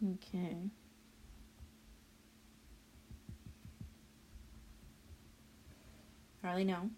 Okay. Harley, no.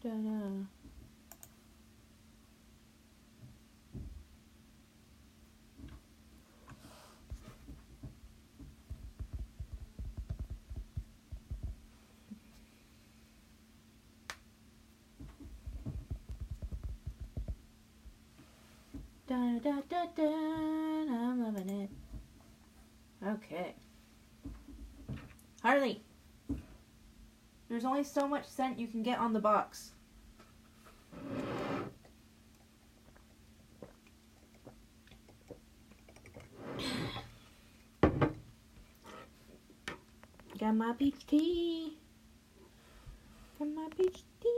Da-da. Da da da da. I'm loving it. Okay. Harley, there's only so much scent you can get on the box. Got my peach tea. Got my peach tea.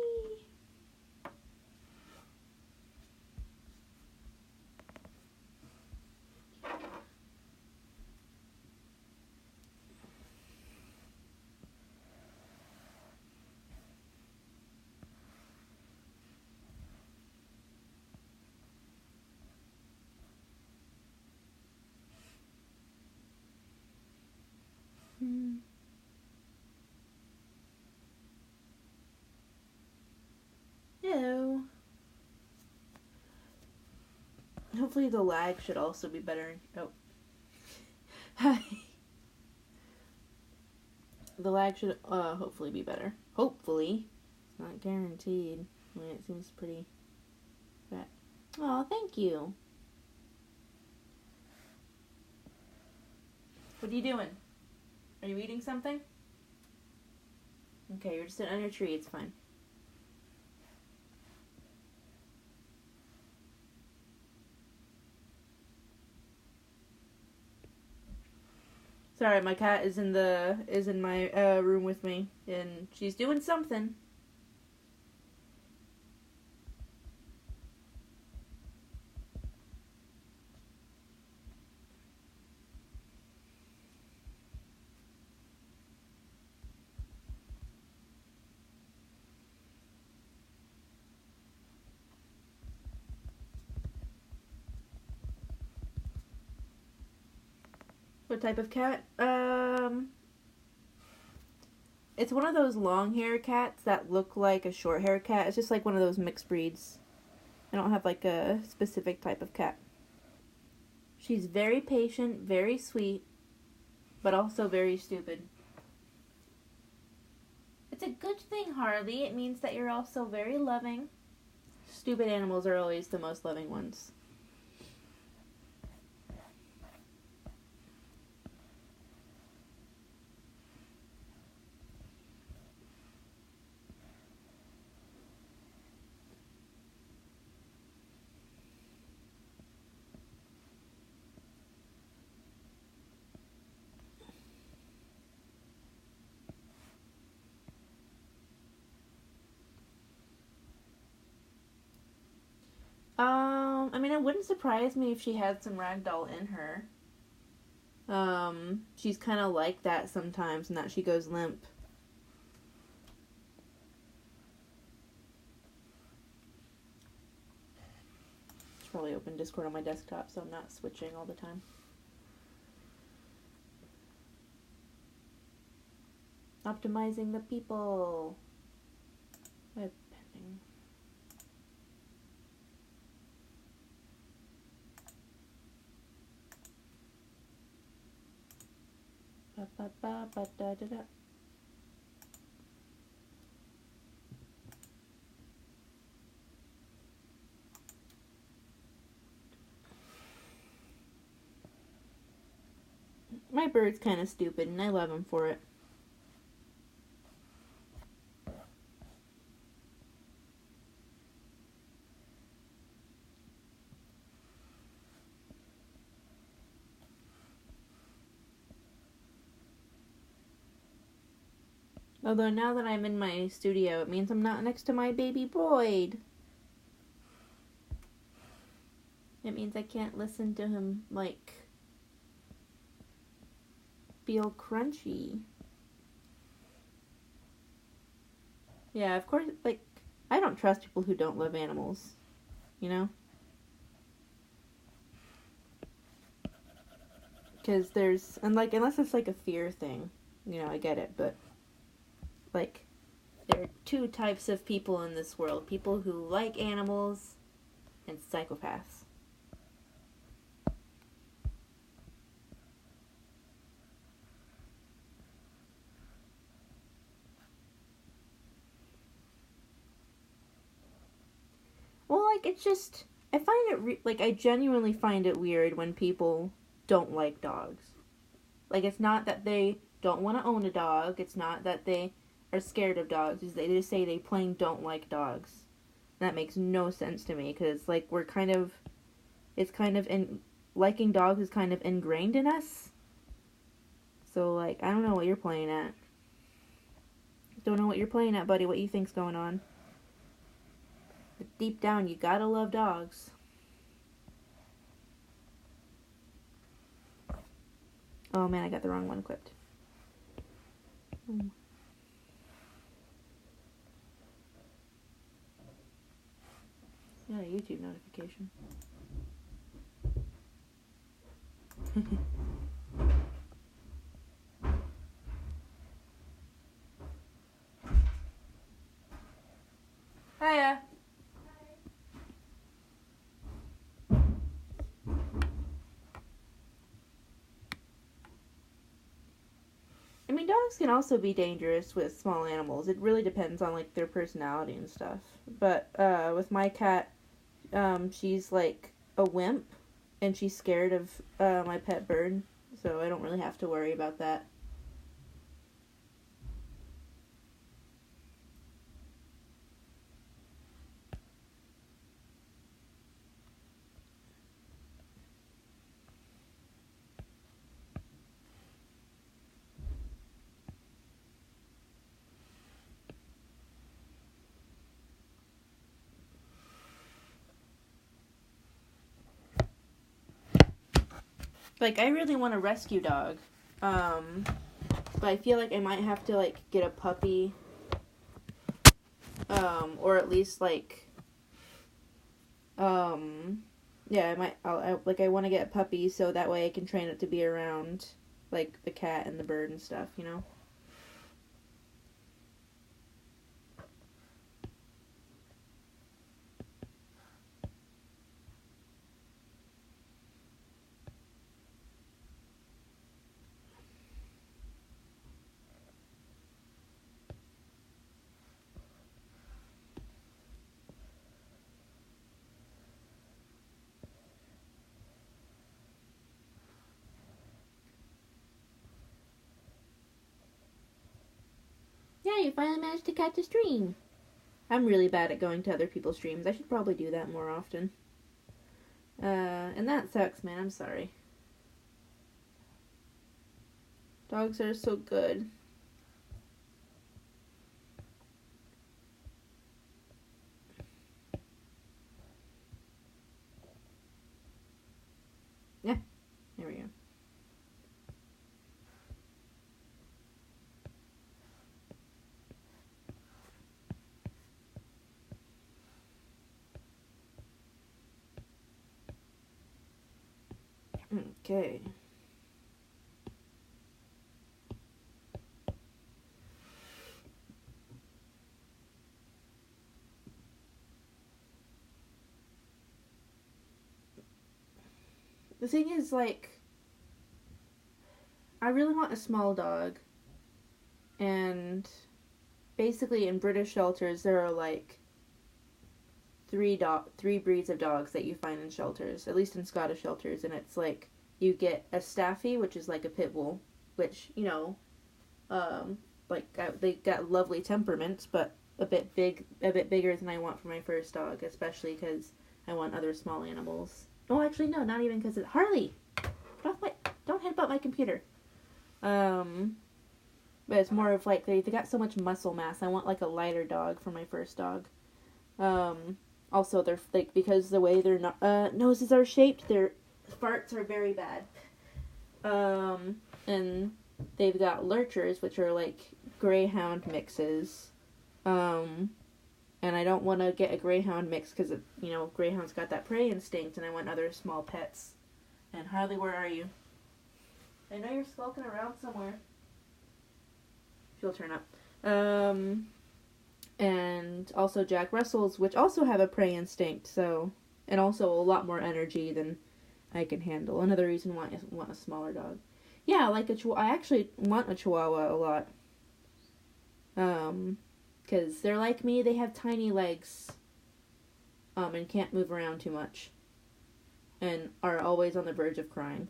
Hello. Hopefully the lag should also be better. Oh. Hi. The lag should hopefully be better. Hopefully. It's not guaranteed. I mean, it seems pretty bad. Oh, thank you. What are you doing? Are you eating something? Okay, you're just sitting on your tree. It's fine. Sorry, my cat is in my room with me, and she's doing something. What type of cat? It's one of those long hair cats that look like a short hair cat. It's just like one of those mixed breeds. I don't have like a specific type of cat. She's very patient, very sweet, but also very stupid. It's a good thing, Harley. It means that you're also very loving. Stupid animals are always the most loving ones. I mean, it wouldn't surprise me if she had some ragdoll in her. She's kind of like that sometimes, and that she goes limp. Should probably open Discord on my desktop so I'm not switching all the time. Optimizing the people. Web pending. Ba ba ba ba da da da. my bird's kind of stupid, and I love him for it. Although now that I'm in my studio, it means I'm not next to my baby Boyd. It means I can't listen to him, like, feel crunchy. Yeah, of course, like, I don't trust people who don't love animals, you know? Because there's, and like, unless it's like a fear thing, you know, I get it, but, like, there are two types of people in this world. People who like animals and psychopaths. Well, like, it's just, I find it, like, I genuinely find it weird when people don't like dogs. Like, it's not that they don't want to own a dog. It's not that they are scared of dogs. They just say they plain don't like dogs. And that makes no sense to me, because, like, we're kind of, it's kind of, liking dogs is kind of ingrained in us. So, like, I don't know what you're playing at. Don't know what you're playing at, buddy. What you think's going on? But deep down, you gotta love dogs. Oh man, I got the wrong one equipped. Yeah, YouTube notification. Hiya. I mean, dogs can also be dangerous with small animals. It really depends on, like, their personality and stuff. But, with my cat, she's, like, a wimp, and she's scared of, my pet bird, so I don't really have to worry about that. Like, I really want a rescue dog, but I feel like I might have to, like, get a puppy, or at least, like, yeah, I want to get a puppy so that way I can train it to be around, like, the cat and the bird and stuff, you know? Yeah, you finally managed to catch a stream. I'm really bad at going to other people's streams. I should probably do that more often. And that sucks, man. I'm sorry. Dogs are so good. Yeah, there we go. Okay. The thing is, like, I really want a small dog. And basically in British shelters there are, like, three breeds of dogs that you find in shelters, at least in Scottish shelters, and it's, like, you get a Staffy, which is like a pit bull, which, they got lovely temperaments, but a bit bigger than I want for my first dog, especially because I want other small animals. Oh, actually, no, not even because Harley! Don't headbutt my computer. But it's more of like, they got so much muscle mass. I want like a lighter dog for my first dog. Also, they're like, because the way their noses are shaped, their farts are very bad. And they've got lurchers, which are like greyhound mixes. And I don't want to get a greyhound mix because, greyhound's got that prey instinct, and I want other small pets. And Harley, where are you? I know you're skulking around somewhere. She'll turn up. And also Jack Russells, which also have a prey instinct, and also a lot more energy than I can handle. Another reason why I want a smaller dog. Yeah, like I actually want a Chihuahua a lot. Because they're like me, they have tiny legs, and can't move around too much, and are always on the verge of crying.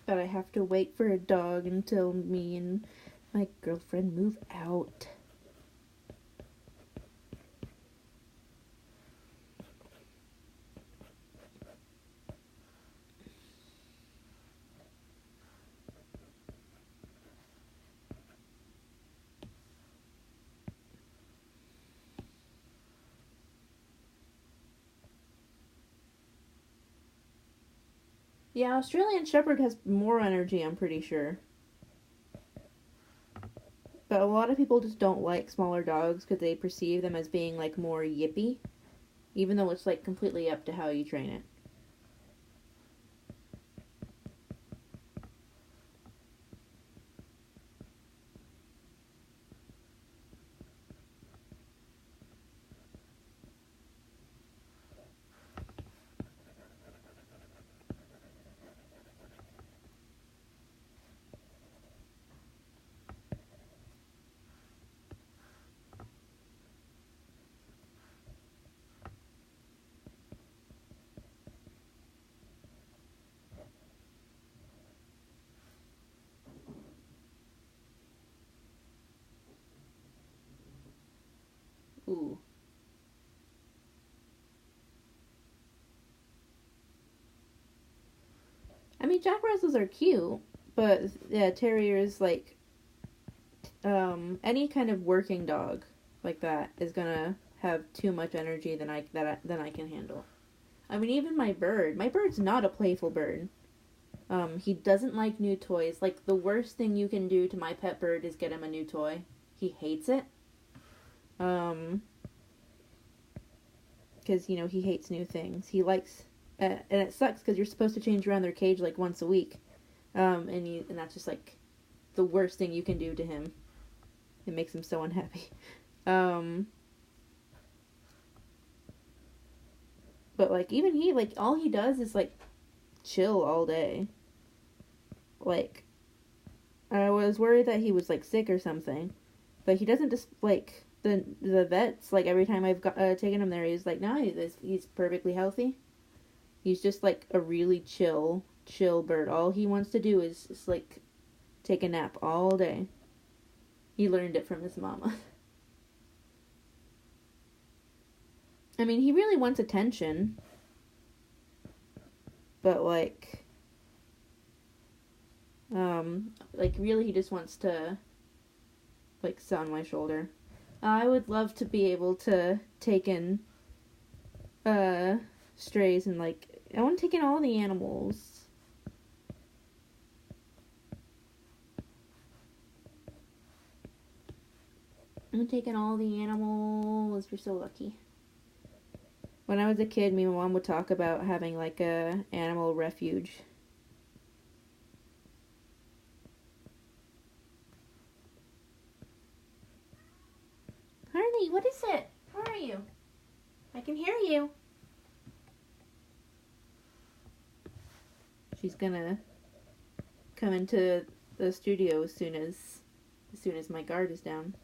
But I have to wait for a dog until me and my girlfriend move out. Yeah, Australian Shepherd has more energy, I'm pretty sure. But a lot of people just don't like smaller dogs because they perceive them as being like more yippy, even though it's like completely up to how you train it. Ooh. I mean, Jack Russells are cute, but yeah, terriers, like, any kind of working dog like that is gonna have too much energy than I can handle. I mean, even my bird's not a playful bird. He doesn't like new toys. Like, the worst thing you can do to my pet bird is get him a new toy. He hates it. Because, he hates new things. He likes, and it sucks because you're supposed to change around their cage like once a week. And that's just like the worst thing you can do to him. It makes him so unhappy. But like, even he, like, all he does is like chill all day. Like, I was worried that he was like sick or something, but he doesn't just like the vets. Like, every time I've taken him there, he's like, no, he's perfectly healthy. He's just like a really chill bird. All he wants to do is like take a nap all day. He learned it from his mama. I mean, he really wants attention, but really he just wants to like sit on my shoulder. I would love to be able to take in strays, and like, I want to take in all the animals. I'm taking all the animals. You're so lucky. When I was a kid, me and my mom would talk about having like a animal refuge. Harley, what is it? How are you? I can hear you. She's gonna come into the studio as soon as my guard is down.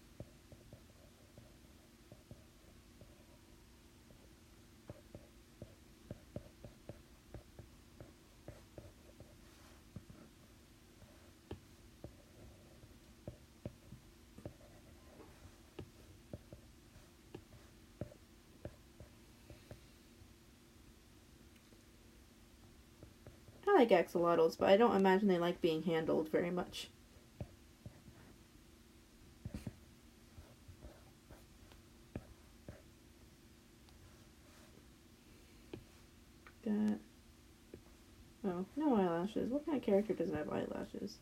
I like axolotls, but I don't imagine they like being handled very much. Got... Oh, no eyelashes. What kind of character doesn't have eyelashes?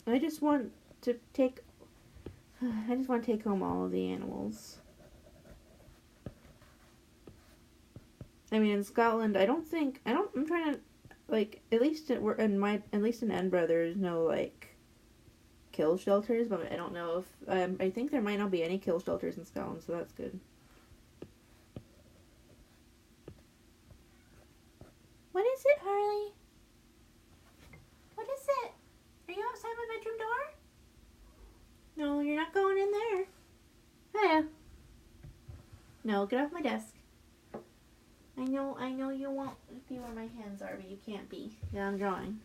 I just want to take home all of the animals. I mean, in Scotland, I'm trying to, like, at least in Edinburgh, there's no, like, kill shelters, but I don't know if, I think there might not be any kill shelters in Scotland, so that's good. What is it, Harley? What is it? Are you outside my bedroom door? No, you're not going in there. Hiya. No, get off my desk. I know you won't be where my hands are, but you can't be. Yeah, I'm drawing.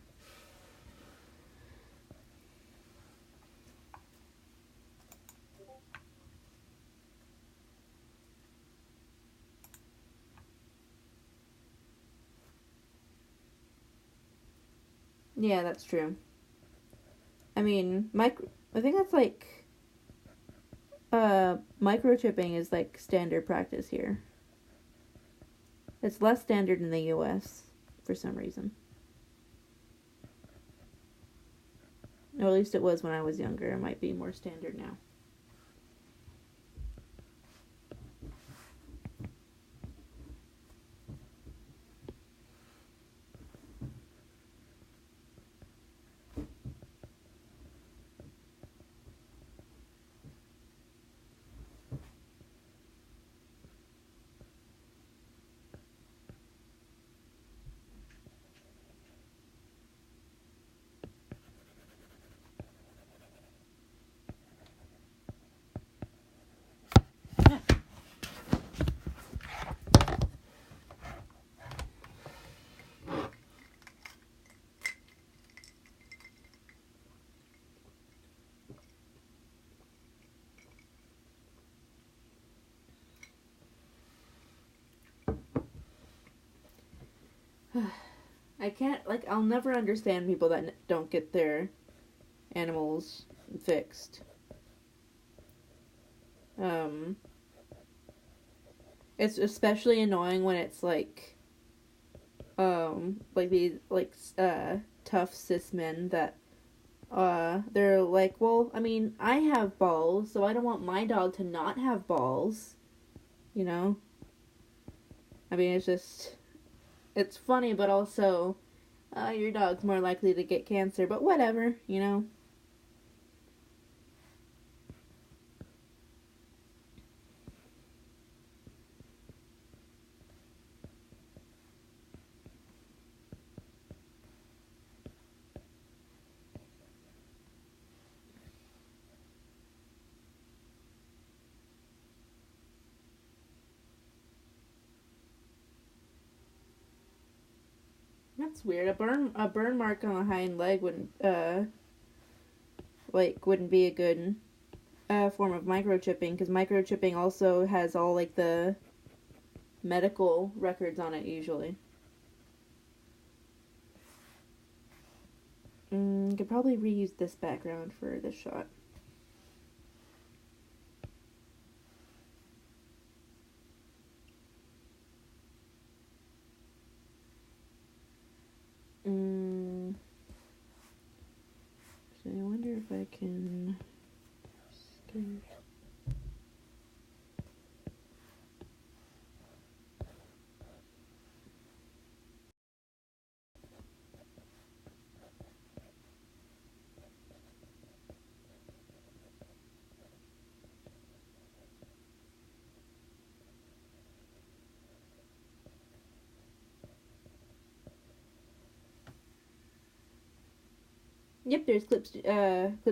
Yeah, that's true. I mean, I think that's like, microchipping is like standard practice here. It's less standard in the US for some reason. Or at least it was when I was younger. It might be more standard now. I'll never understand people that don't get their animals fixed. It's especially annoying when it's like these, tough cis men that, they're like, well, I mean, I have balls, so I don't want my dog to not have balls, you know? I mean, it's funny, but also, your dog's more likely to get cancer, but whatever, you know? That's weird. A burn mark on a hind leg wouldn't be a good form of microchipping, because microchipping also has all like the medical records on it usually. Could probably reuse this background for this shot. I can... Yep, there's Clip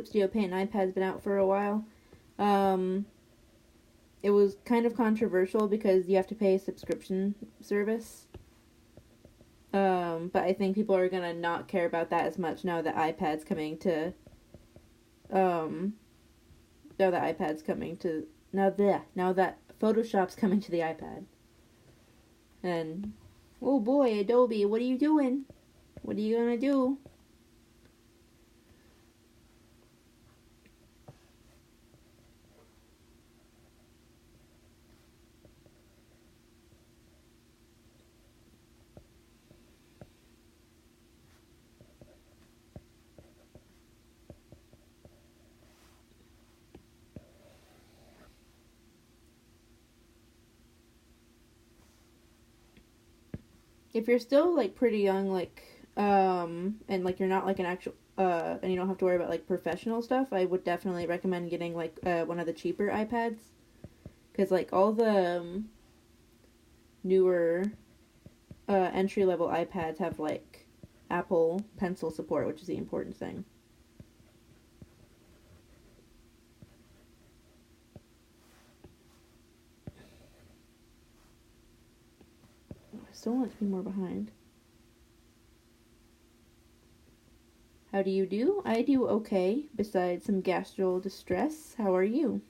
Studio Paint. iPad's been out for a while. It was kind of controversial because you have to pay a subscription service. But I think people are gonna not care about that as much now that iPad's coming to. Now that iPad's coming to now that Photoshop's coming to the iPad. And oh boy, Adobe, what are you doing? What are you gonna do? If you're still like pretty young, like and like you're not like an actual and you don't have to worry about like professional stuff, I would definitely recommend getting like one of the cheaper iPads, because like all the newer entry level iPads have like Apple Pencil support, which is the important thing. I still want to be more behind. How do you do? I do okay, besides some gastral distress. How are you?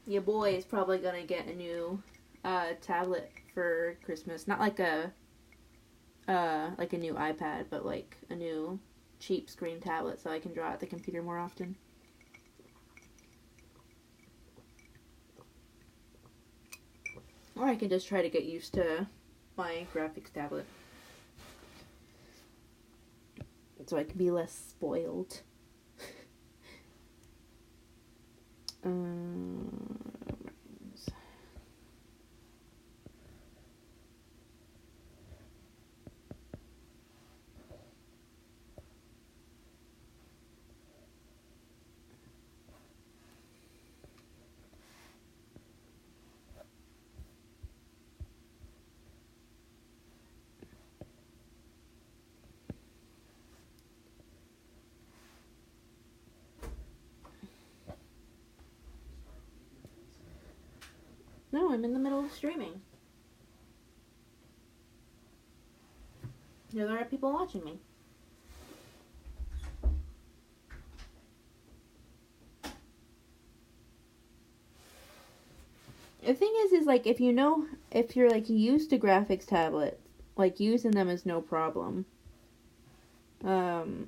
Your boy is probably gonna get a new tablet for Christmas. Not like a new iPad, but like a new cheap screen tablet so I can draw at the computer more often. Or I can just try to get used to my graphics tablet, so I can be less spoiled. No, I'm in the middle of streaming. There are people watching me. The thing is like if you're like used to graphics tablets, like using them is no problem. But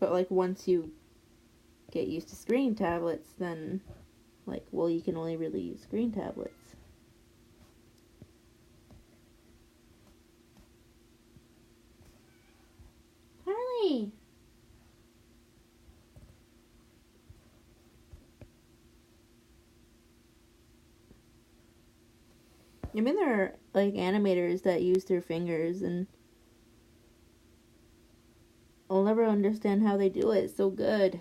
like once you get used to screen tablets, then like, well, you can only really use screen tablets. Harley! I mean, there are like animators that use their fingers, and I'll never understand how they do it. It's so good.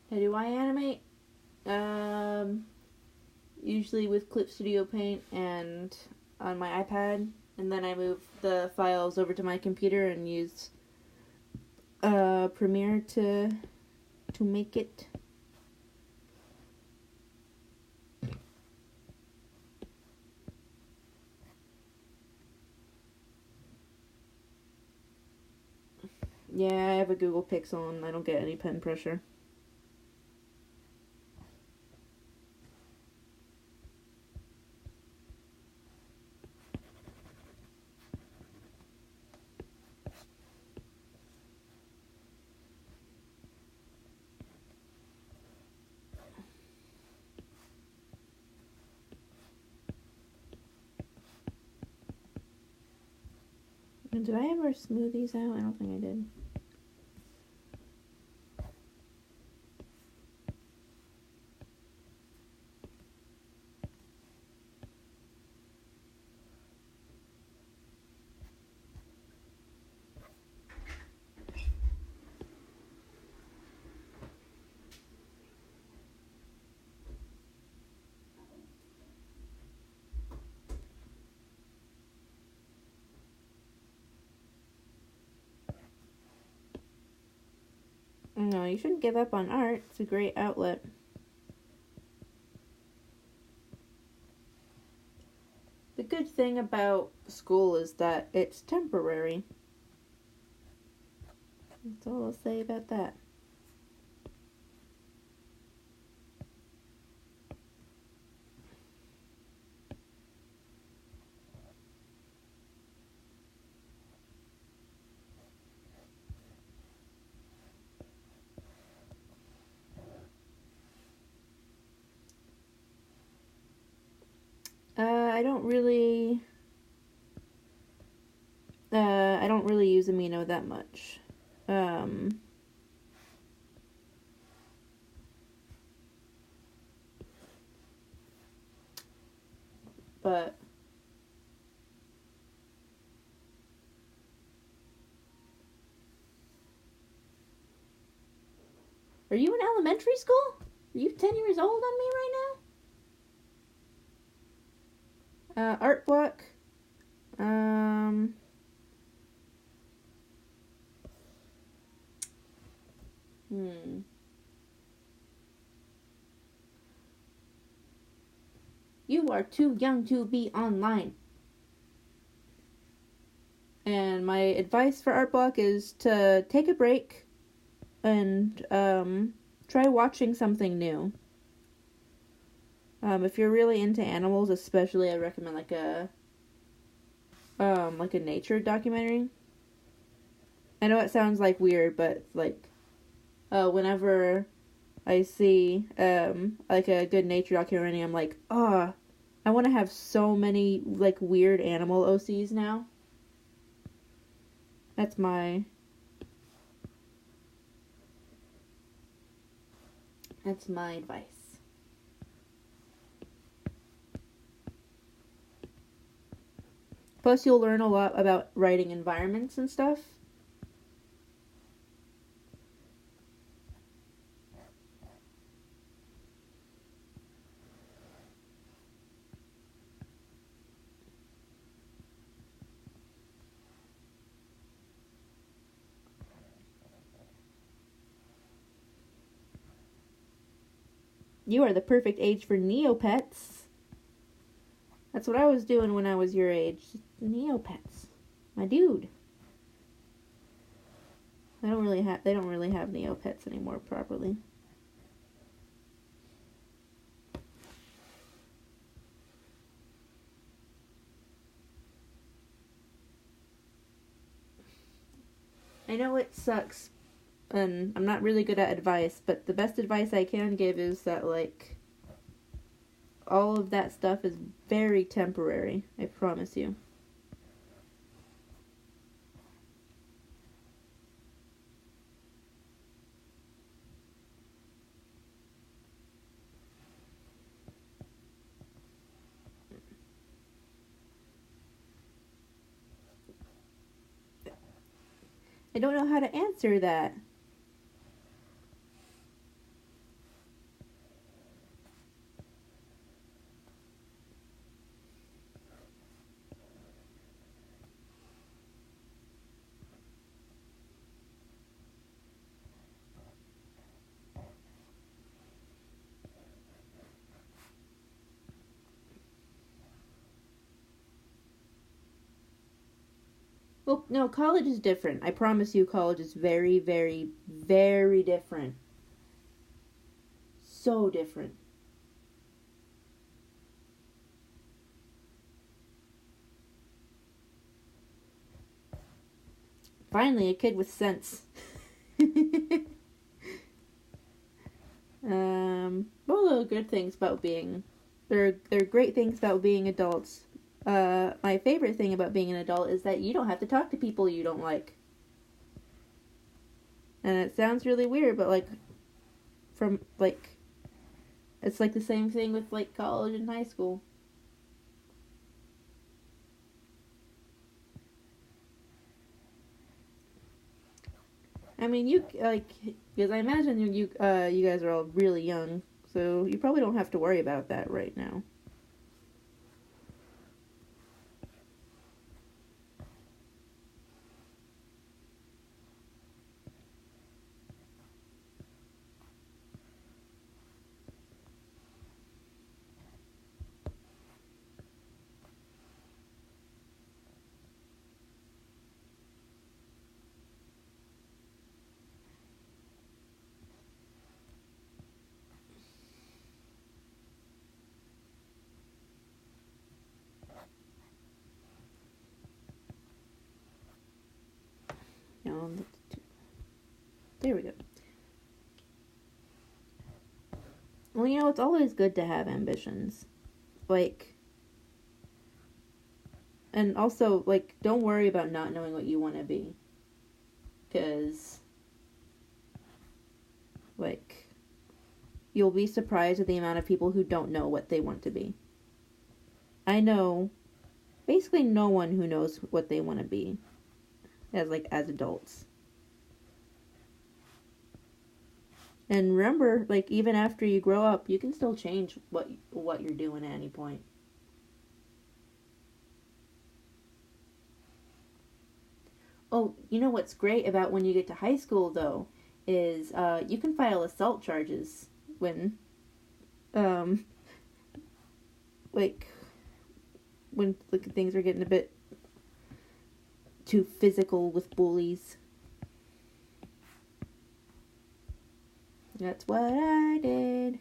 How do I animate? Usually with Clip Studio Paint and on my iPad, and then I move the files over to my computer and use Premiere to make it. Yeah, I have a Google Pixel and I don't get any pen pressure. Did I ever smooth these out? I don't think I did. No, you shouldn't give up on art. It's a great outlet. The good thing about school is that it's temporary. That's all I'll say about that. I don't really use amino that much. But are you in elementary school? Are you 10 years old on me right now? Art block. You are too young to be online. And my advice for art block is to take a break and try watching something new. If you're really into animals, especially, I recommend like a nature documentary. I know it sounds like weird, but like whenever I see like a good nature documentary, I'm like, oh, I want to have so many like weird animal OCs now. That's my advice. Plus, you'll learn a lot about writing environments and stuff. You are the perfect age for Neopets. That's what I was doing when I was your age. Neopets. My dude. They don't really have Neopets anymore properly. I know it sucks, and I'm not really good at advice, but the best advice I can give is that, like, all of that stuff is very temporary. I promise you. I don't know how to answer that. Well, no, college is different. I promise you, college is very, very, very different. So different. Finally, a kid with sense. Well, there are good things about being. There are great things about being adults. My favorite thing about being an adult is that you don't have to talk to people you don't like. And it sounds really weird, but it's like the same thing with like college and high school. I mean, you like because I imagine you guys are all really young, so you probably don't have to worry about that right now. You know, there we go. Well, you know, it's always good to have ambitions. Like, and also, like, don't worry about not knowing what you want to be. Because, like, you'll be surprised at the amount of people who don't know what they want to be. I know basically no one who knows what they want to be as adults. And remember, like, even after you grow up, you can still change what you're doing at any point. Oh, you know what's great about when you get to high school, though, is you can file assault charges when, um, like, things are getting a bit too physical with bullies. That's what I did.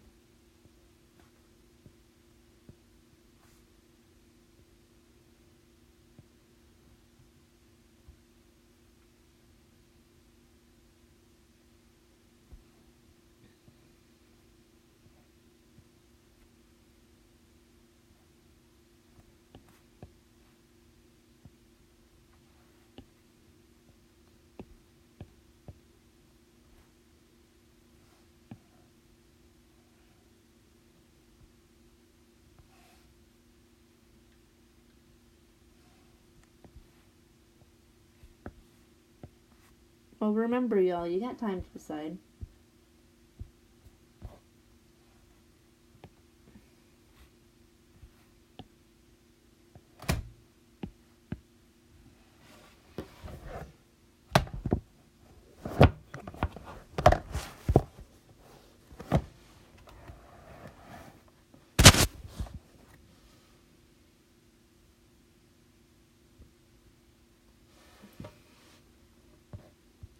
Well, remember, y'all, you got time to decide.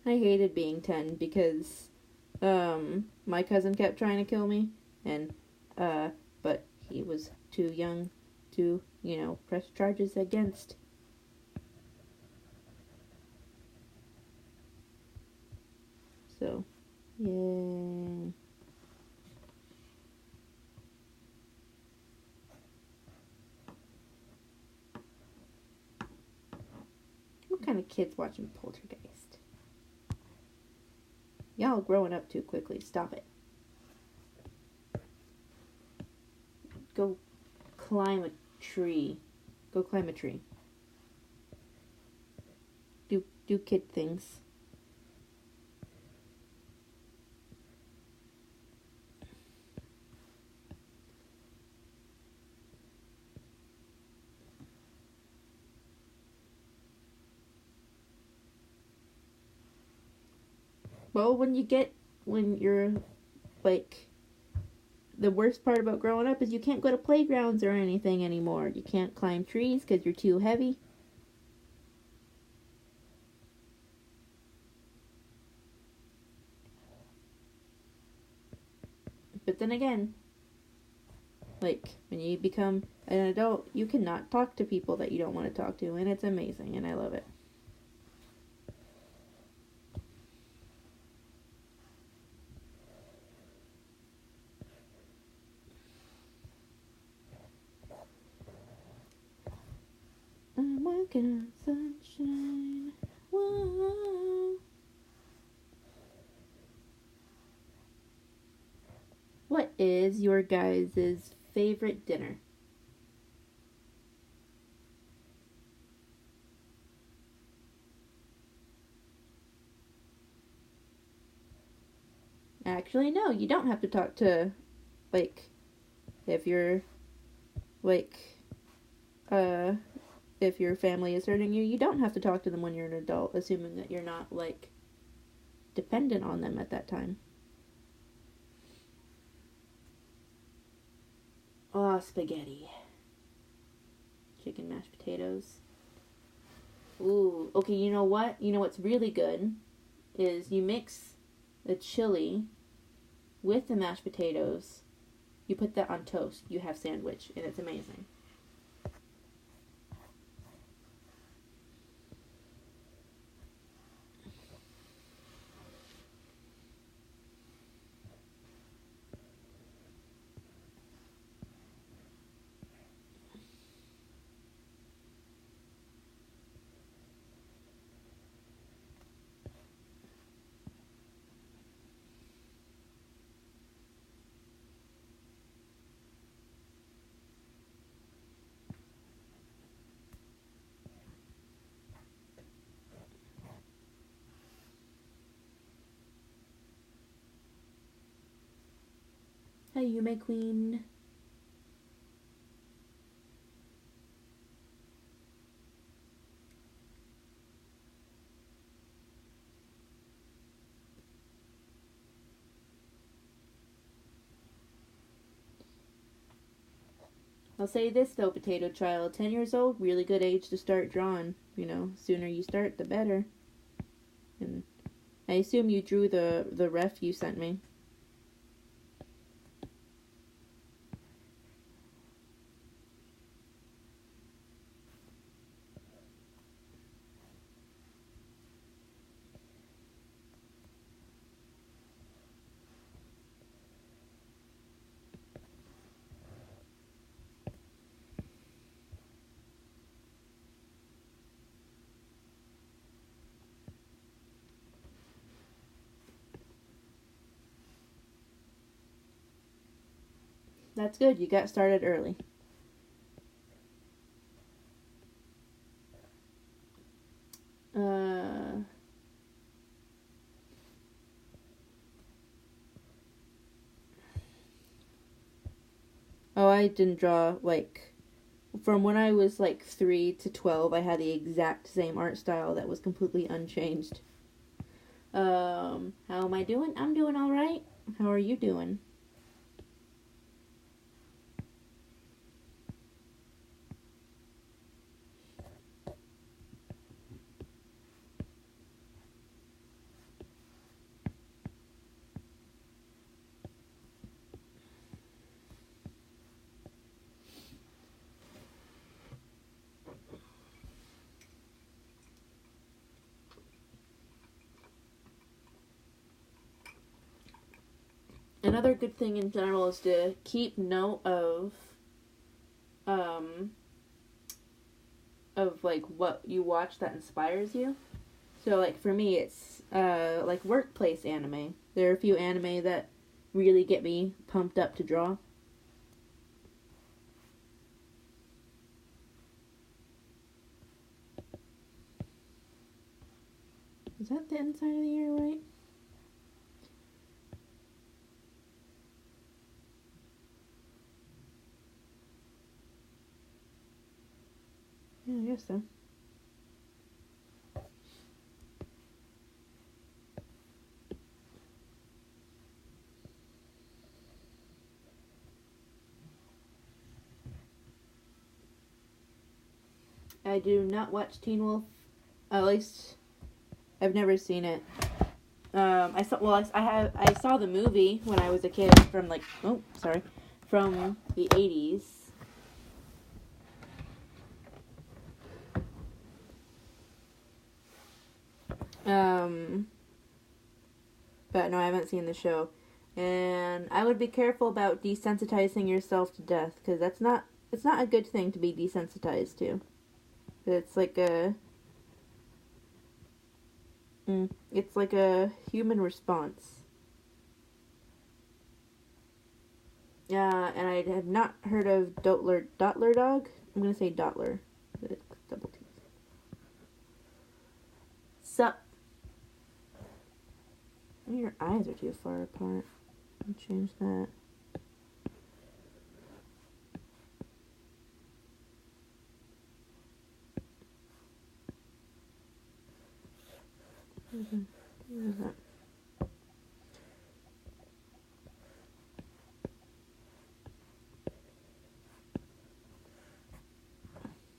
I hated being 10 because my cousin kept trying to kill me, and but he was too young to, press charges against. So, yeah. What kind of kids watching Poltergeist? Y'all growing up too quickly. Stop it. Go climb a tree. Go climb a tree. Do kid things. Well, when you're like, the worst part about growing up is you can't go to playgrounds or anything anymore. You can't climb trees because you're too heavy. But then again, like, when you become an adult, you cannot talk to people that you don't want to talk to, and it's amazing, and I love it. I'm walking on sunshine. Whoa. What is your guys' favorite dinner? Actually, no, you don't have to talk to, like, if you're, like, if your family is hurting you, you don't have to talk to them when you're an adult, assuming that you're not, like, dependent on them at that time. Oh, spaghetti. Chicken mashed potatoes. Ooh, okay, you know what? You know what's really good is you mix the chili with the mashed potatoes. You put that on toast. You have sandwich, and it's amazing. Hey, you my queen. I'll say this though, potato child, 10 years old, really good age to start drawing. You know, sooner you start, the better. And I assume you drew the ref you sent me. That's good, you got started early. Oh, I didn't draw, like, from when I was, like, 3 to 12, I had the exact same art style that was completely unchanged. How am I doing? I'm doing alright. How are you doing? Another good thing in general is to keep note um, of like what you watch that inspires you. So like for me, it's like workplace anime. There are a few anime that really get me pumped up to draw. Is that the inside of the ear right? Yeah, I guess so. I do not watch Teen Wolf. At least I've never seen it. I saw the movie when I was a kid from from the 80s. But no, I haven't seen the show. And I would be careful about desensitizing yourself to death, because it's not a good thing to be desensitized to. It's like it's like a human response. And I have not heard of Dottler dog. I'm gonna say Dottler, but it's double T's. Sup? Your eyes are too far apart. I'll change that. Where is that?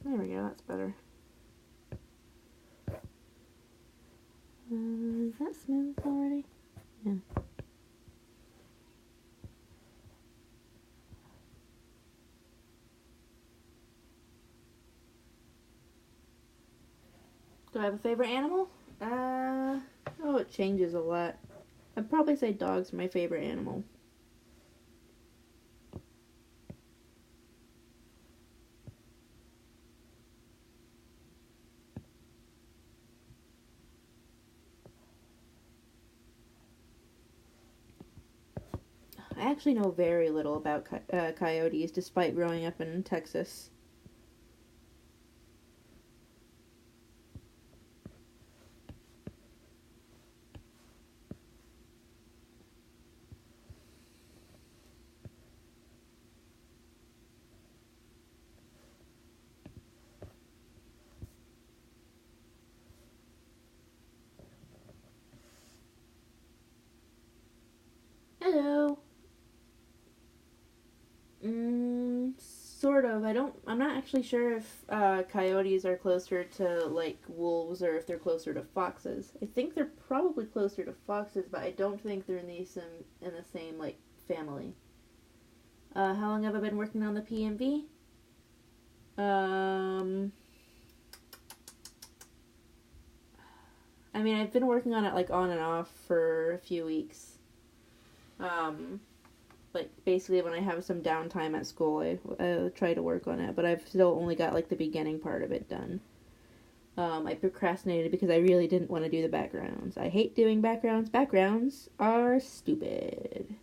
There we go, that's better. Is that smooth already? Yeah. Do I have a favorite animal? Oh, it changes a lot. I'd probably say dog's my favorite animal. I actually know very little about coyotes, despite growing up in Texas. Hello. Sort of. I'm not actually sure if coyotes are closer to like wolves or if they're closer to foxes. I think they're probably closer to foxes, but I don't think they're in the same like family. How long have I been working on the PMV? I mean, I've been working on it like on and off for a few weeks. Like basically when I have some downtime at school, I try to work on it, but I've still only got like the beginning part of it done. I procrastinated because I really didn't want to do the backgrounds. I hate doing backgrounds. Backgrounds are stupid.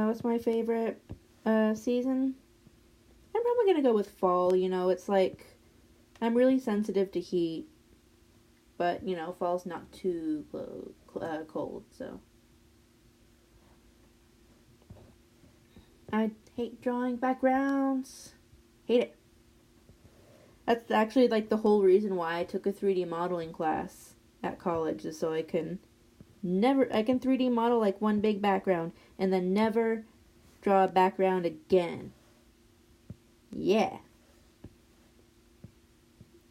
What's my favorite season? I'm probably gonna go with fall. You know, it's like I'm really sensitive to heat, but you know, fall's not too cold, so I hate drawing backgrounds. Hate it. That's actually like the whole reason why I took a 3D modeling class at college, is so I can 3D model like one big background and then never draw a background again. Yeah.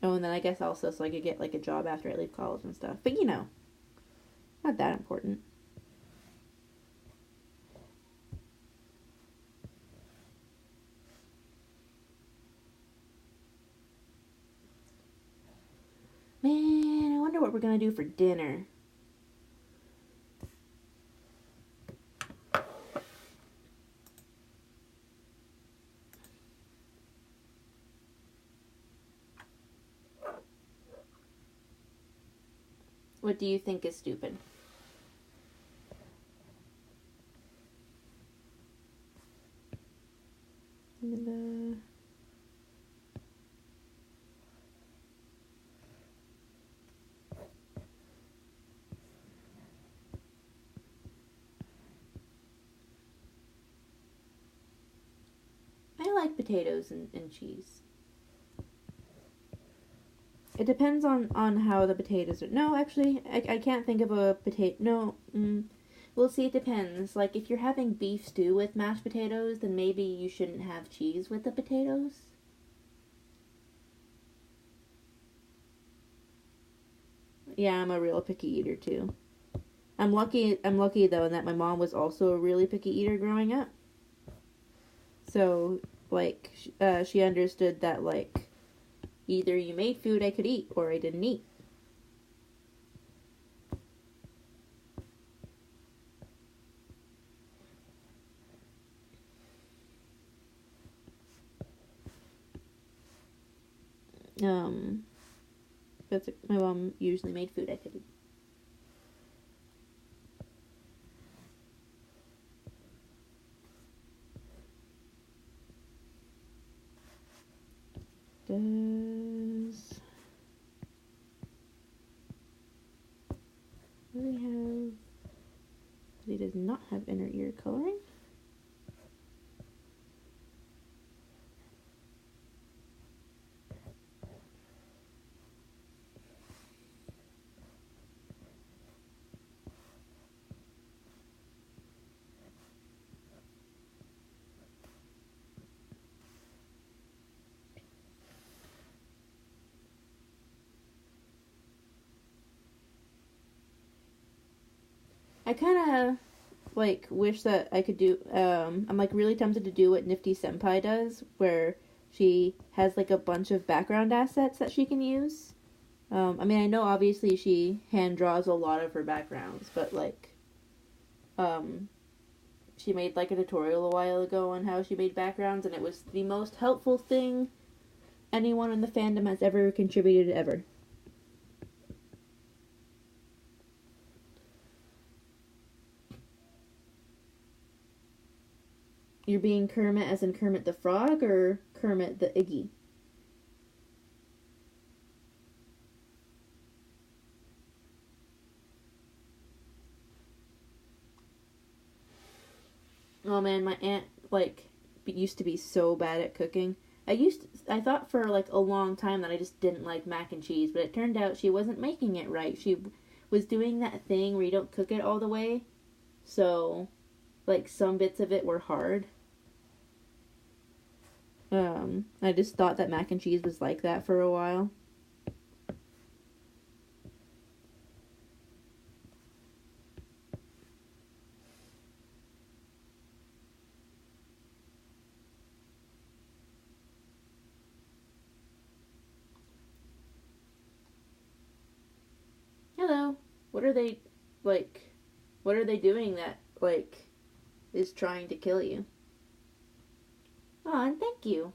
Oh, and then I guess also so I could get like a job after I leave college and stuff. But you know, not that important. Man, I wonder what we're gonna do for dinner. What do you think is stupid? I like potatoes and cheese. It depends on how the potatoes are. No, actually, I can't think of a potato. No, we'll see. It depends. Like, if you're having beef stew with mashed potatoes, then maybe you shouldn't have cheese with the potatoes. Yeah, I'm a real picky eater too. I'm lucky. I'm lucky though, in that my mom was also a really picky eater growing up. So, like, she understood that, like, either you made food I could eat or I didn't eat. Um, my mom usually made food I could eat. Does really have? He does not have inner ear coloring. I kind of like wish that I could do. I'm like really tempted to do what Nifty Senpai does, where she has like a bunch of background assets that she can use. I mean, I know obviously she hand draws a lot of her backgrounds, but like, she made like a tutorial a while ago on how she made backgrounds, and it was the most helpful thing anyone in the fandom has ever contributed ever. You're being Kermit as in Kermit the Frog or Kermit the Iggy? Oh man, my aunt like used to be so bad at cooking. I thought for like a long time that I just didn't like mac and cheese, but it turned out she wasn't making it right. She was doing that thing where you don't cook it all the way. So like some bits of it were hard. I just thought that mac and cheese was like that for a while. Hello. What are they like what are they doing that like is trying to kill you? Oh, and thank you.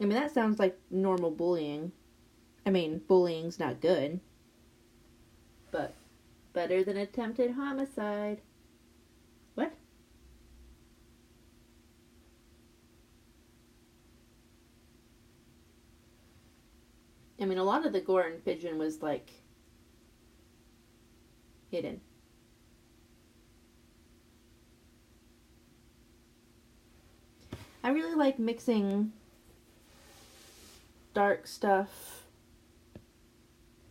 I mean, that sounds like normal bullying. I mean, bullying's not good, but better than attempted homicide. What? I mean, a lot of the gore in Pigeon was like hidden. I really like mixing dark stuff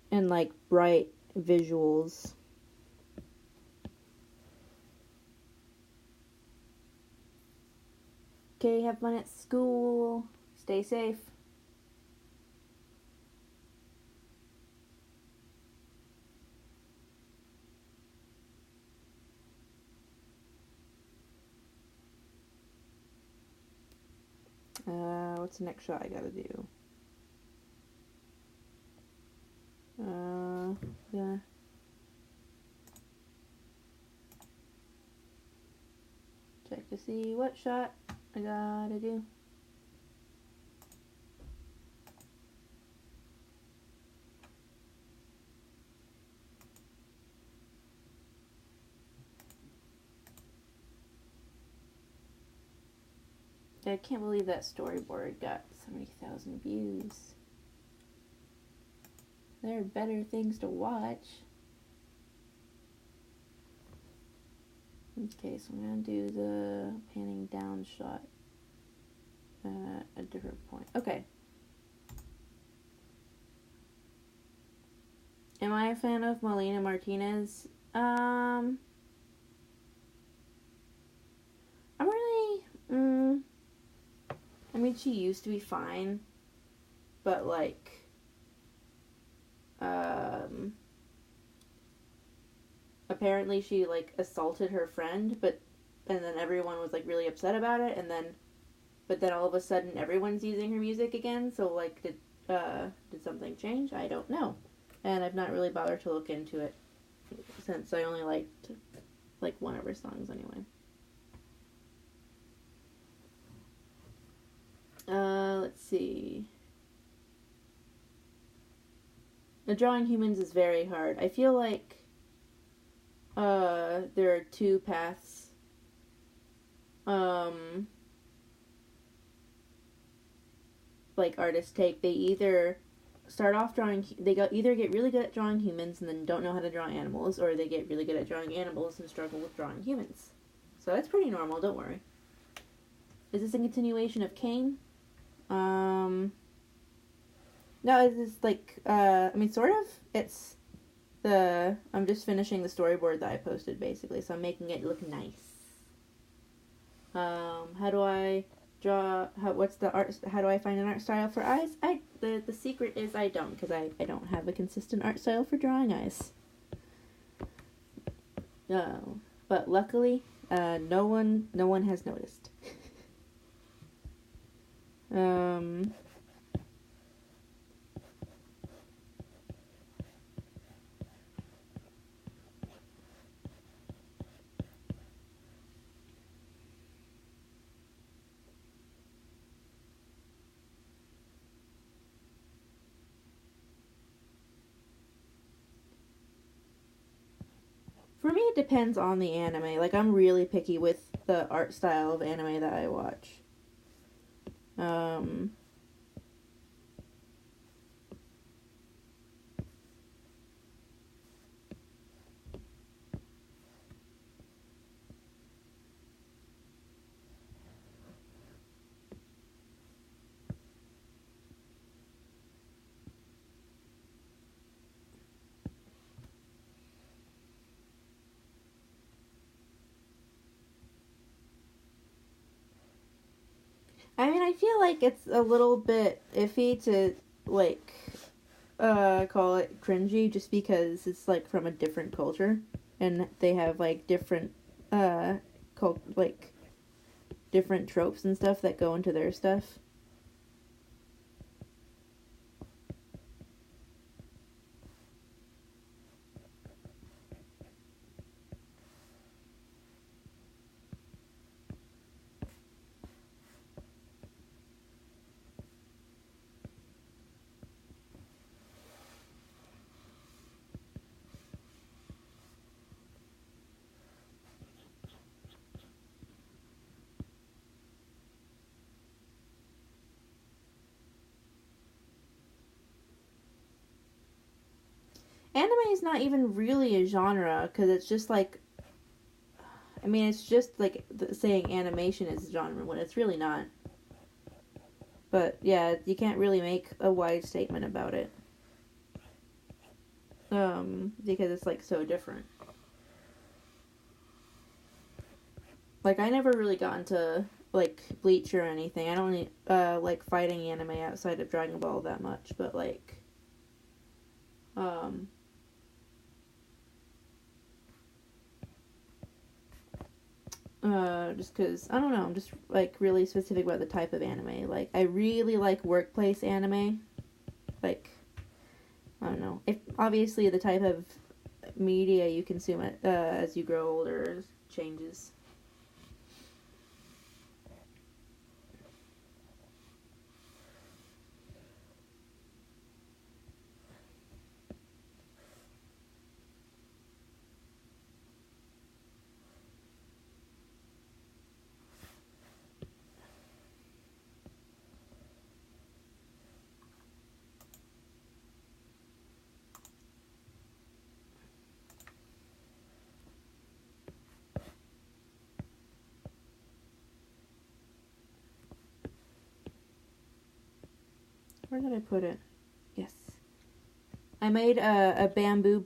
and like bright visuals. Okay, have fun at school. Stay safe. What's the next shot I gotta do? Yeah. Check to see what shot I gotta do. I can't believe that storyboard got so many thousand views. There are better things to watch. Okay, so I'm gonna do the panning down shot at a different point. Okay. Am I a fan of Melina Martinez? I'm really, I mean, she used to be fine, but like, apparently she like assaulted her friend, and then everyone was like really upset about it, but then all of a sudden everyone's using her music again, so like, did something change? I don't know. And I've not really bothered to look into it, since I only liked like one of her songs anyway. Let's see. The drawing humans is very hard. I feel like there are two paths. Like artists take. They either start off drawing. Either get really good at drawing humans and then don't know how to draw animals, or they get really good at drawing animals and struggle with drawing humans. So that's pretty normal. Don't worry. Is this a continuation of Cain? No, it's like, I mean, sort of. It's I'm just finishing the storyboard that I posted, basically, so I'm making it look nice. How do I draw, what's the art, how do I find an art style for eyes? The secret is I don't, because I don't have a consistent art style for drawing eyes. But luckily, no one has noticed. For me, it depends on the anime. Like, I'm really picky with the art style of anime that I watch. I mean, I feel like it's a little bit iffy to, like, call it cringy just because it's, like, from a different culture. And they have, like, different, different tropes and stuff that go into their stuff. Anime is not even really a genre, because it's just like, I mean, it's just like saying animation is a genre when it's really not. But yeah, you can't really make a wide statement about it. Because it's like so different. Like, I never really got into like Bleach or anything. I don't like fighting anime outside of Dragon Ball that much, but like just because, I don't know, I'm just, like, really specific about the type of anime. Like, I really like workplace anime. Like, I don't know. If, obviously, the type of media you consume as you grow older changes. Where did I put it? Yes. I made a bamboo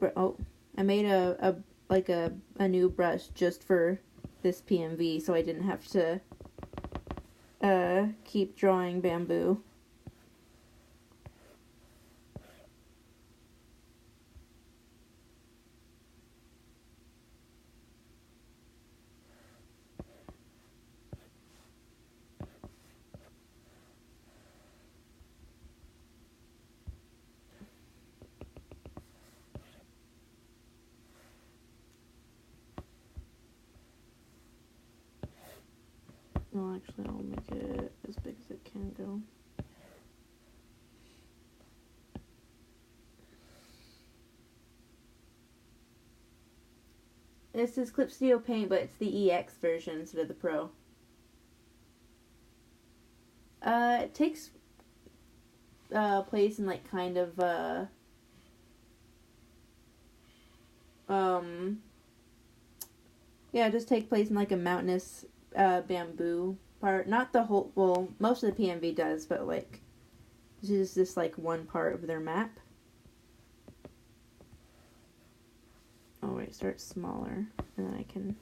I made a new brush just for this PMV, so I didn't have to keep drawing bamboo. Well, actually, I'll make it as big as it can go. This is Clip Studio Paint, but it's the EX version instead of the Pro. It takes place in like kind of yeah, just take place in like a mountainous bamboo part. Not the whole, well, most of the PMV does, but like this is just like one part of their map. Oh wait, start smaller, and then I can.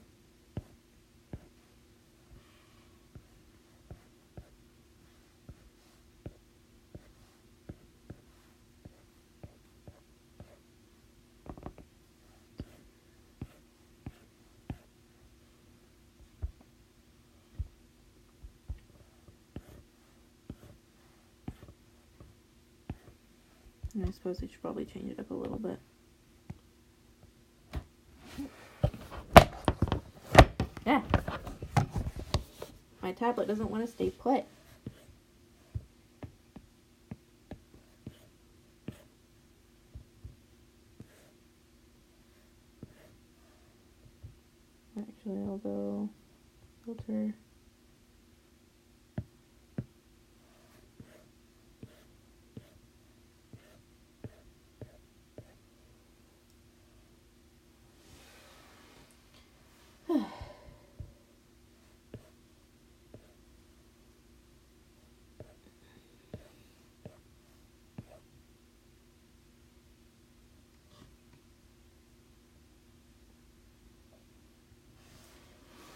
And I suppose I should probably change it up a little bit. Yeah. My tablet doesn't want to stay put. Actually, I'll go filter.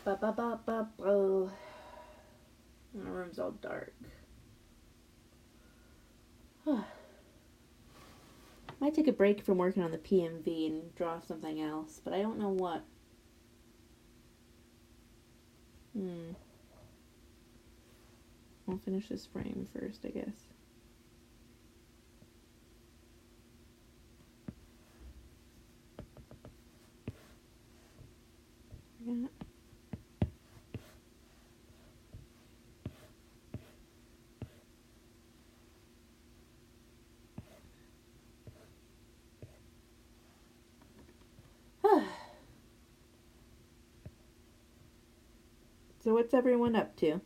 Ba ba ba ba ba. My room's all dark. Might take a break from working on the PMV and draw something else, but I don't know what. I'll finish this frame first, I guess. Yeah. So what's everyone up to?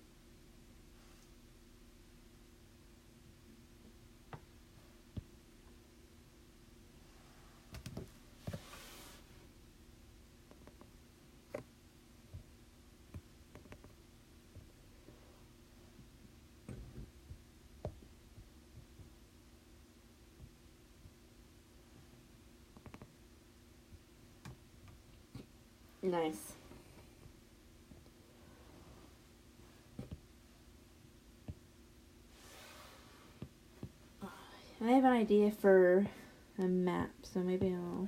Nice. I have an idea for a map, so maybe I'll...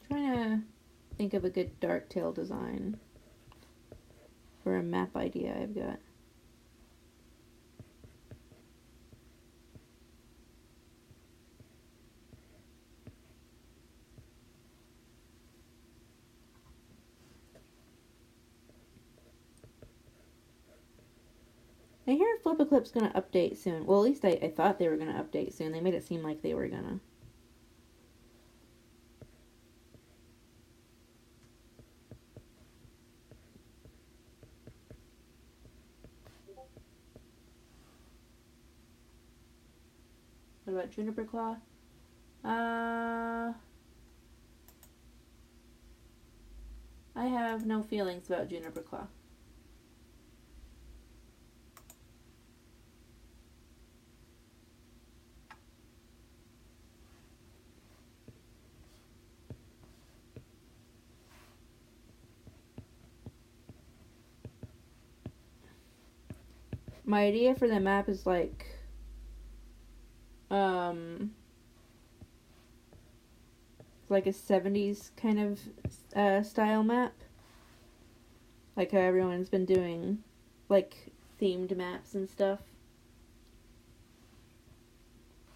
trying to think of a good dark tail design for a map idea I've got. I hear Flip Eclipse gonna update soon. Well, at least I thought they were gonna update soon. They made it seem like they were gonna. What about Juniper Claw? I have no feelings about Juniper Claw. My idea for the map is like a 70s kind of style map. Like how everyone's been doing like themed maps and stuff.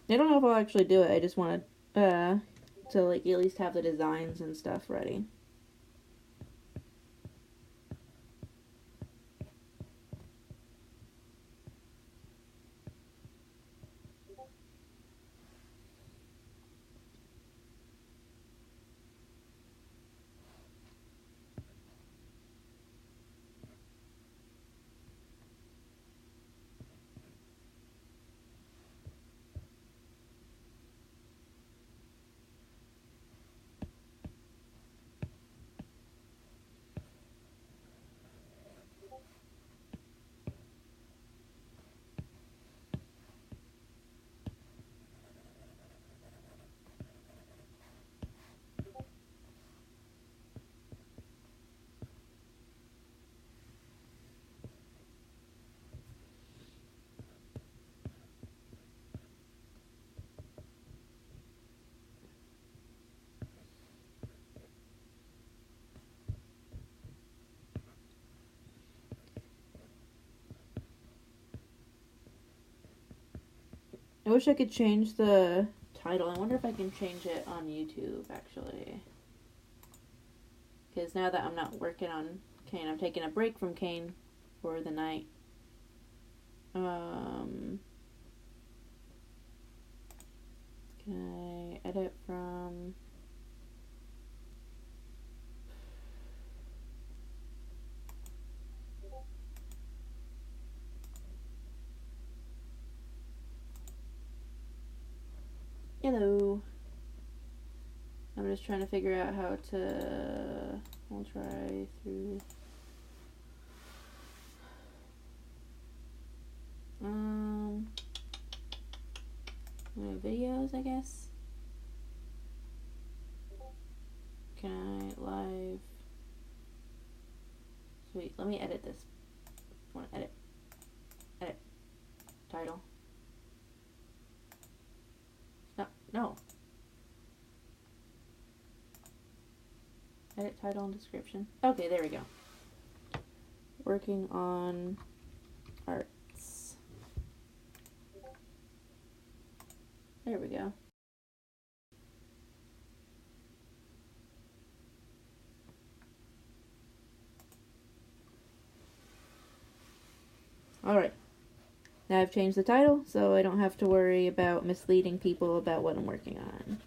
I don't know if I'll actually do it. I just want to like at least have the designs and stuff ready. I wish I could change the title. I wonder if I can change it on YouTube, actually. Because now that I'm not working on Kane, I'm taking a break from Kane for the night. Can I edit from... Hello. I'm just trying to figure out how to... I'll try through... videos, I guess. Can I live? Sweet. Let me edit this. I want to edit. Edit. Title. No. Edit title and description. Okay, there we go. Working on arts. There we go. Alright. Now I've changed the title, so I don't have to worry about misleading people about what I'm working on.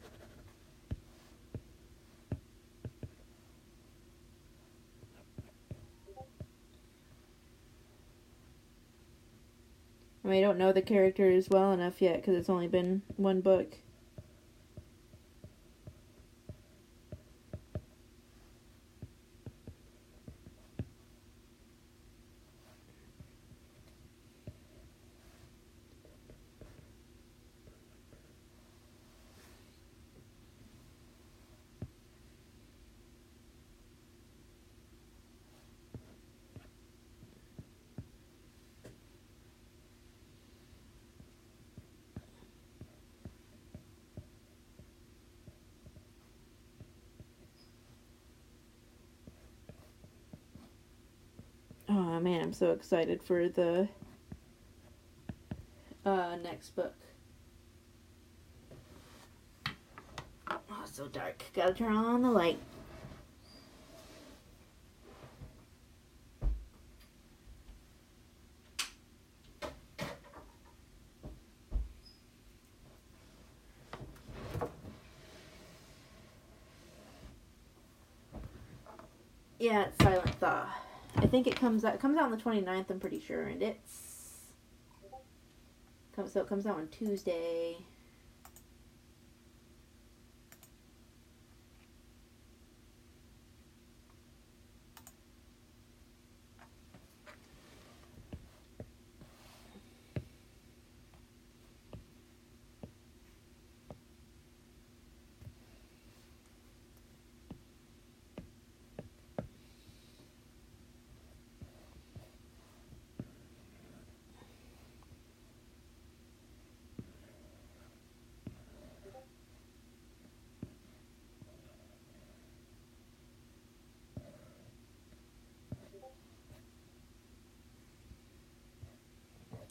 I mean, I don't know the characters well enough yet, because it's only been one book. Oh man, I'm so excited for the next book. Oh, it's so dark. Gotta turn on the light. Yeah, it's Silent Thaw. I think it comes out on the 29th, I'm pretty sure, and so it comes out on Tuesday.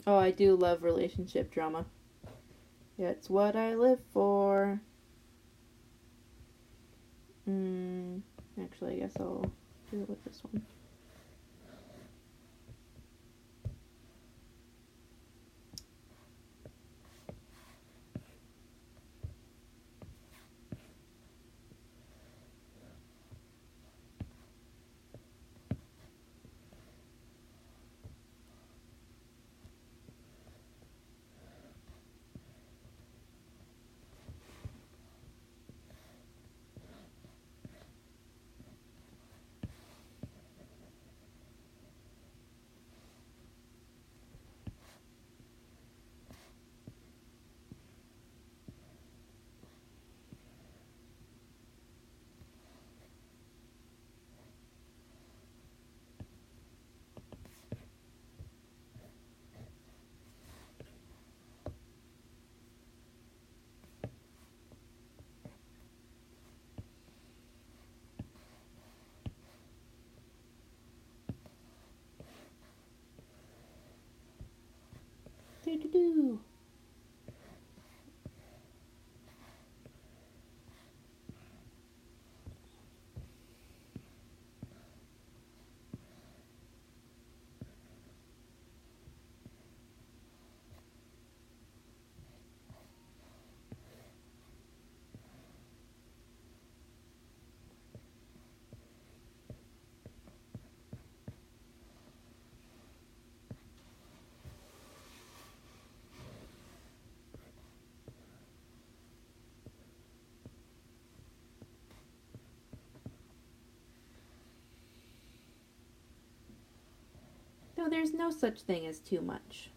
Oh, I do love relationship drama. It's what I live for. Actually, I guess I'll do it with this one. Do. No, there's no such thing as too much.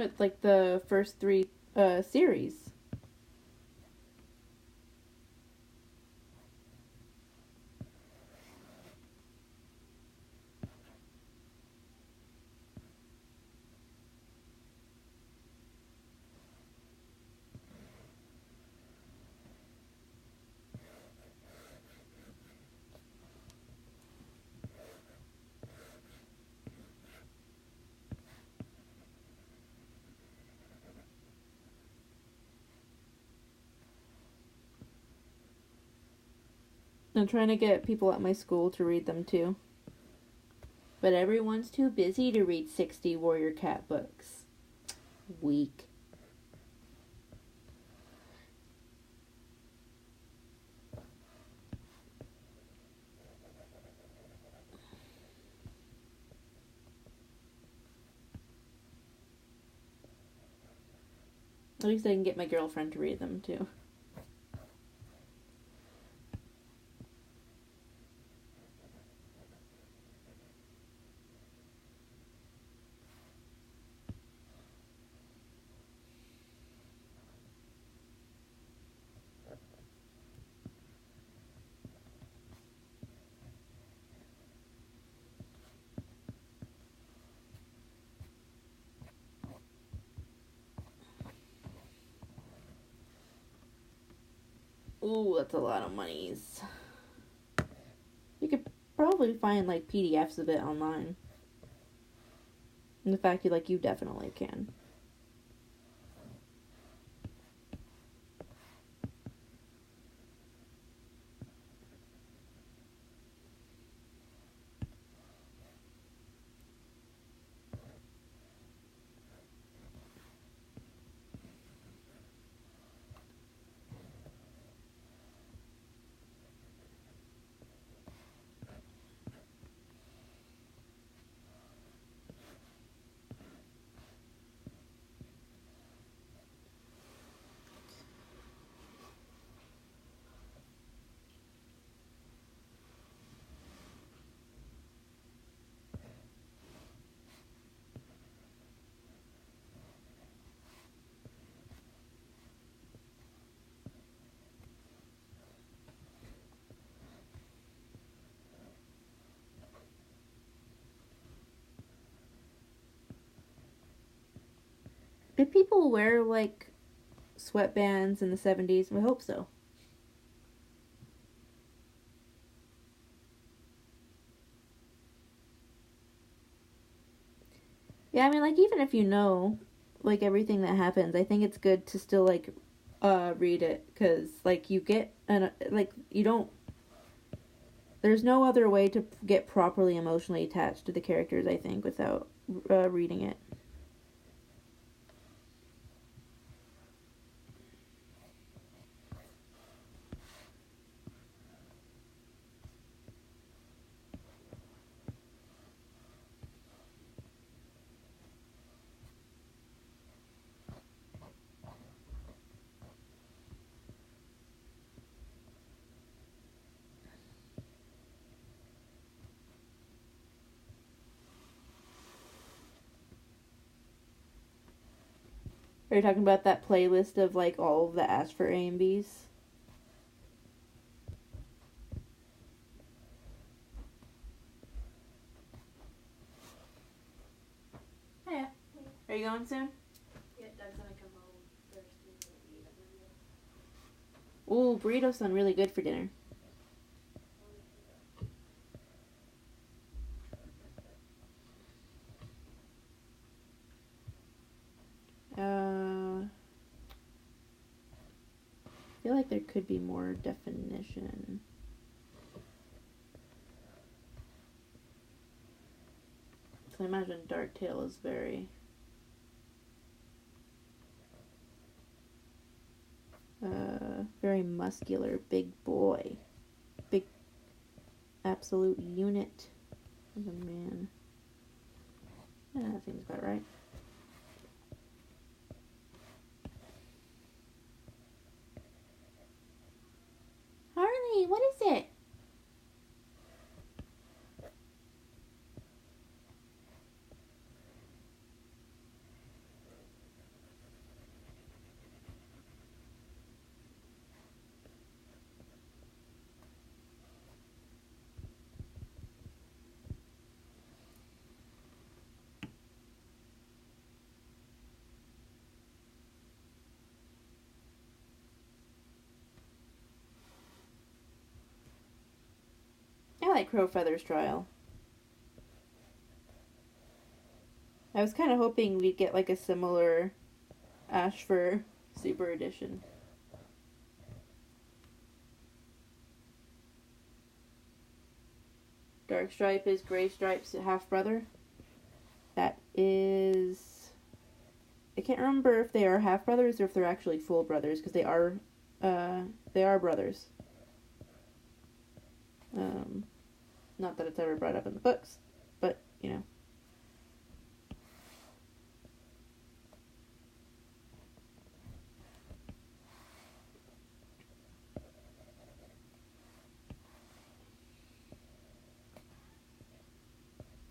It's like the first three series. I'm trying to get people at my school to read them too. But everyone's too busy to read 60 Warrior Cat books. Weak. At least I can get my girlfriend to read them too. Ooh, that's a lot of monies. You could probably find like PDFs of it online. And the fact you definitely can. Did people wear like sweatbands in the 70s? I hope so. Yeah, I mean, like, even if you know, like, everything that happens, I think it's good to still, like, read it, because, like, you get, like, you don't, there's no other way to get properly emotionally attached to the characters, I think, without reading it. Are you talking about that playlist of, like, all of the Ask for A and Bs? Yeah. Are you going soon? Yeah, Doug's gonna come home thirsty and we'll eat a burrito. Ooh, burritos sound really good for dinner. I feel like there could be more definition. So I imagine Darktail is very muscular, big boy. Big, absolute unit of a man. Yeah, that seems about right. Harley, what is it? I like Crowfeather's trial. I was kind of hoping we'd get like a similar Ashfur Super Edition. Darkstripe is Graystripe's half brother. That is, I can't remember if they are half brothers or if they're actually full brothers, because they are brothers. Not that it's ever brought up in the books, but you know.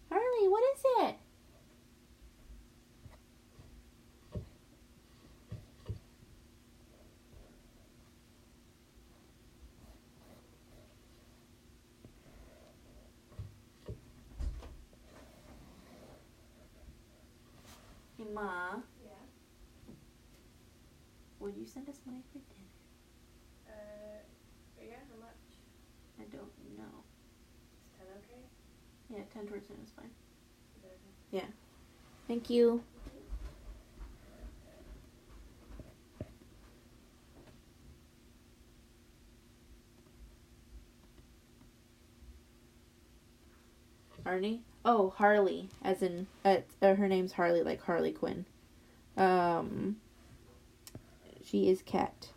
Harley, what is it? Hey, Ma. Yeah. Will you send us money for dinner? Yeah, how much? I don't know. Is 10 okay? Yeah, 10 towards 10 is fine. Is that okay? Yeah. Thank you. Arnie? Oh, Harley, as in her name's Harley, like Harley Quinn. She is Cat.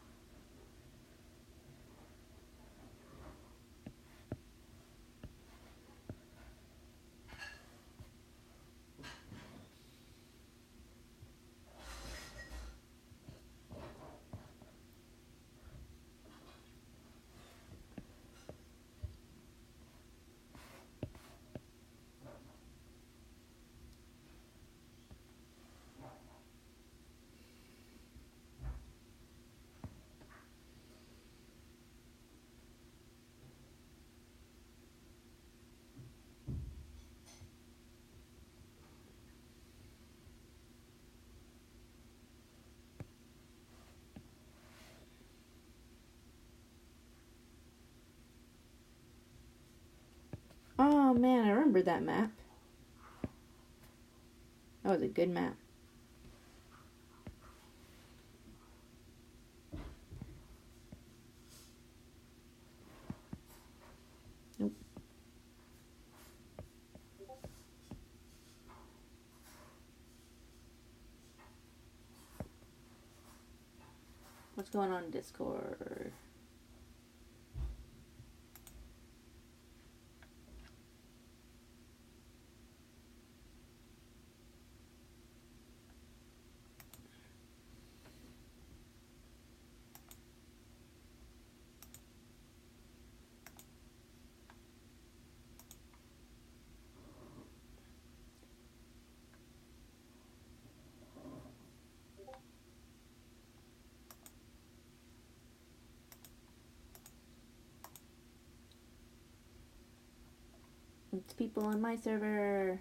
man, I remember that map. That was a good map. Nope. What's going on in Discord? It's people on my server.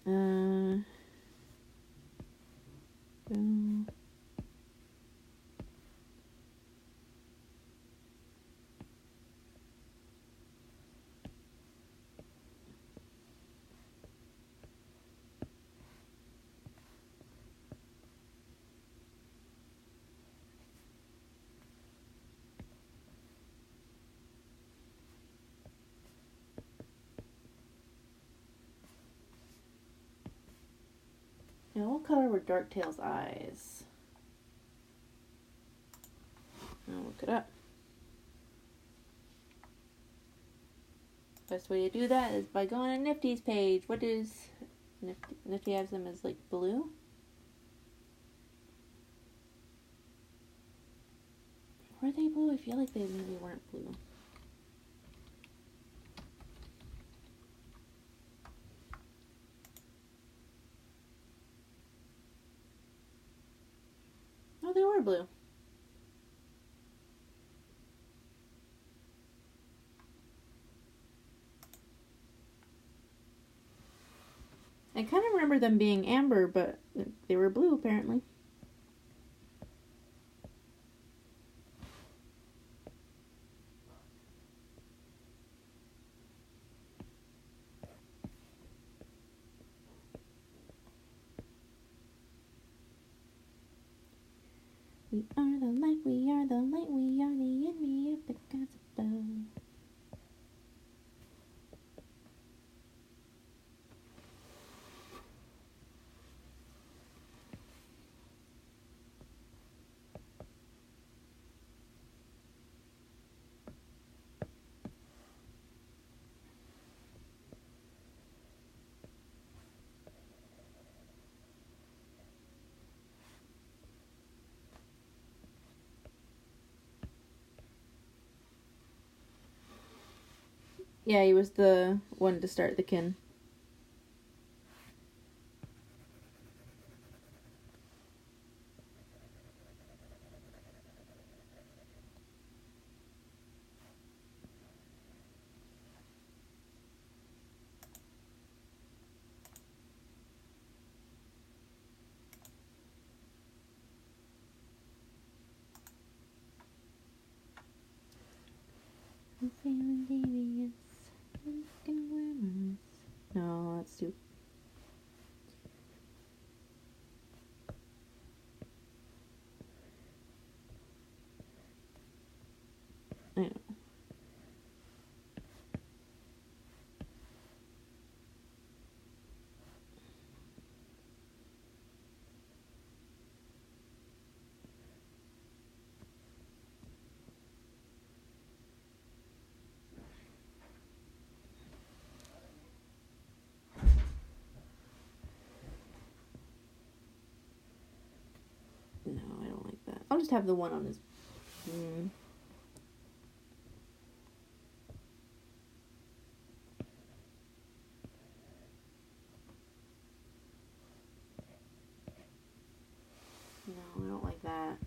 Boom. Now, what color were Darktail's eyes? I'll look it up. Best way to do that is by going to Nifty's page. What is Nifty? Nifty has them as like blue. Were they blue? I feel like they maybe weren't blue. No, they were blue. I kind of remember them being amber, but they were blue apparently. We are the light, we are the light, we are the enemy of the gods above. Yeah, he was the one to start the kin. I'm feeling devious, looking glamorous. No, that's too. I know. No, I don't like that. I'll just have the one on his. No, I don't like that.